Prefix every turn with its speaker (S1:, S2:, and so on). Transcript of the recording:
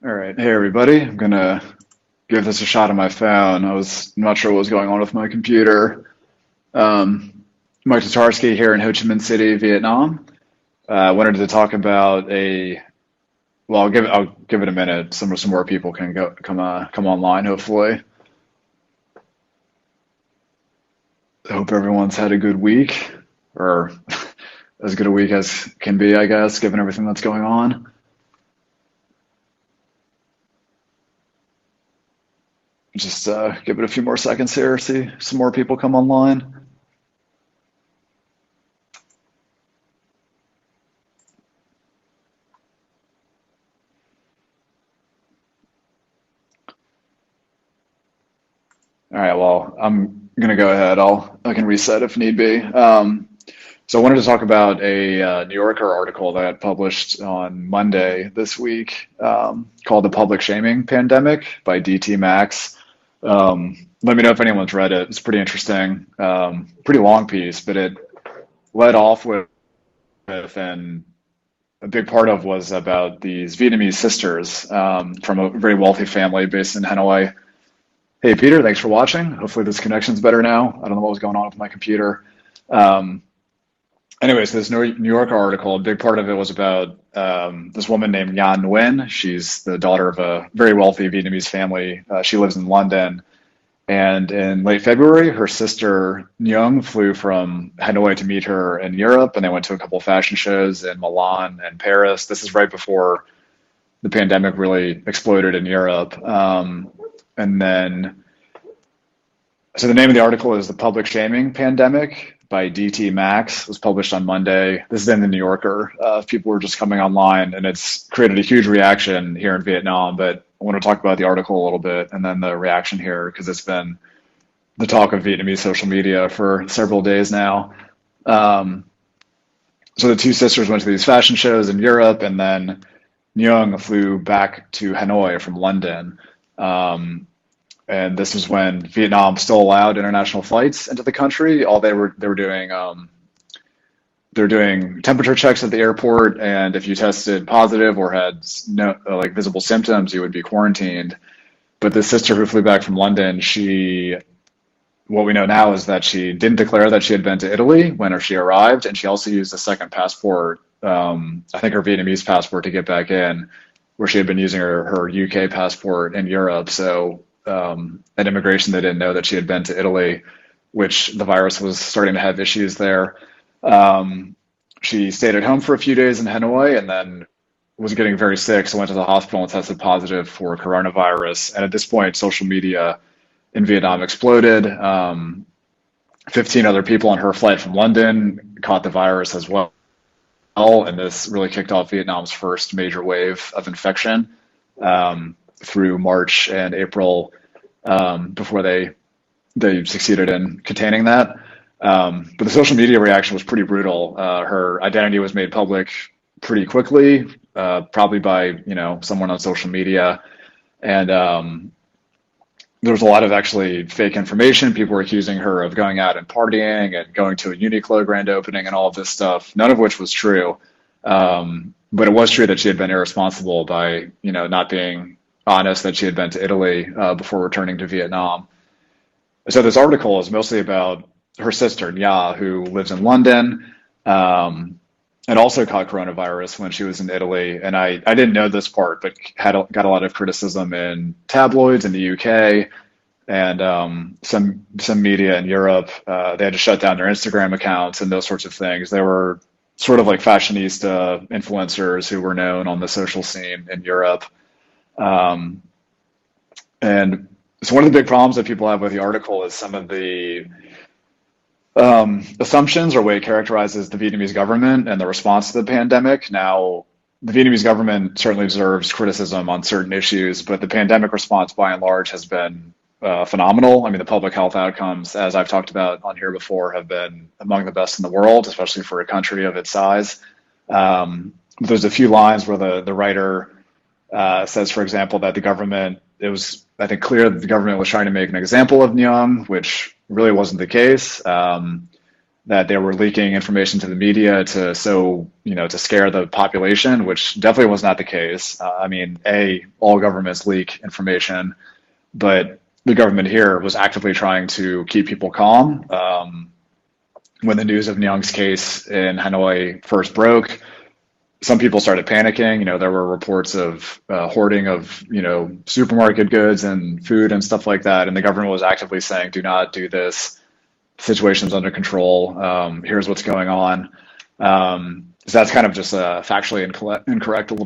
S1: All right. Hey, everybody. I'm gonna give this a shot on my phone. I was not sure what was going on with my computer. Um, Mike Tatarski here in Ho Chi Minh City, Vietnam. I wanted to talk about well, I'll give it a minute. Some more people can come online, hopefully. I hope everyone's had a good week, or as good a week as can be, I guess, given everything that's going on. Just give it a few more seconds here, see some more people come online. All right, well, I'm gonna go ahead. I can reset if need be. So I wanted to talk about a New Yorker article that I published on Monday this week called "The Public Shaming Pandemic" by DT Max. Let me know if anyone's read it. It's pretty interesting, pretty long piece, but it led off and a big part of was about these Vietnamese sisters from a very wealthy family based in Hanoi. Hey, Peter, thanks for watching. Hopefully this connection's better now. I don't know what was going on with my computer. Um, Anyways, this New Yorker article, a big part of it was about this woman named Nhan Nguyen. She's the daughter of a very wealthy Vietnamese family. She lives in London. And in late February, her sister Nyung flew from Hanoi to meet her in Europe, and they went to a couple of fashion shows in Milan and Paris. This is right before the pandemic really exploded in Europe. And then So the name of the article is "The Public Shaming Pandemic" by DT Max. It was published on Monday. This is in the New Yorker. People were just coming online, and it's created a huge reaction here in Vietnam. But I want to talk about the article a little bit and then the reaction here because it's been the talk of Vietnamese social media for several days now. Um, so the two sisters went to these fashion shows in Europe, and then Nyung flew back to Hanoi from London. Um, and this was when Vietnam still allowed international flights into the country. All they were doing they're doing temperature checks at the airport, and if you tested positive or had no like visible symptoms, you would be quarantined. But the sister who flew back from London, she what we know now is that she didn't declare that she had been to Italy when she arrived, and she also used a second passport, I think her Vietnamese passport, to get back in, where she had been using her UK passport in Europe. So at immigration, they didn't know that she had been to Italy, which the virus was starting to have issues there. Um, she stayed at home for a few days in Hanoi and then was getting very sick, so went to the hospital and tested positive for coronavirus. And at this point, social media in Vietnam exploded. 15 other people on her flight from London caught the virus as well, and this really kicked off Vietnam's first major wave of infection through March and April before they succeeded in containing that. But the social media reaction was pretty brutal. Her identity was made public pretty quickly, probably by someone on social media, and there was a lot of actually fake information. People were accusing her of going out and partying and going to a Uniqlo grand opening and all of this stuff, none of which was true. But it was true that she had been irresponsible by, not being honest that she had been to Italy before returning to Vietnam. So this article is mostly about her sister, Nya, who lives in London, and also caught coronavirus when she was in Italy. And I didn't know this part, but got a lot of criticism in tabloids in the UK and some media in Europe. They had to shut down their Instagram accounts and those sorts of things. They were sort of like fashionista influencers who were known on the social scene in Europe. Um, and so one of the big problems that people have with the article is some of the assumptions or way it characterizes the Vietnamese government and the response to the pandemic. Now, the Vietnamese government certainly deserves criticism on certain issues, but the pandemic response by and large has been phenomenal. I mean, the public health outcomes, as I've talked about on here before, have been among the best in the world, especially for a country of its size. There's a few lines where the writer says, for example, that it was, I think, clear that the government was trying to make an example of Nyang, which really wasn't the case. that they were leaking information to the media to scare the population, which definitely was not the case. I mean, all governments leak information, but the government here was actively trying to keep people calm. When the news of Nyong's case in Hanoi first broke, some people started panicking. There were reports of hoarding of, supermarket goods and food and stuff like that. And the government was actively saying, do not do this. Situation's under control. Here's what's going on. So that's kind of just factually incorrect a little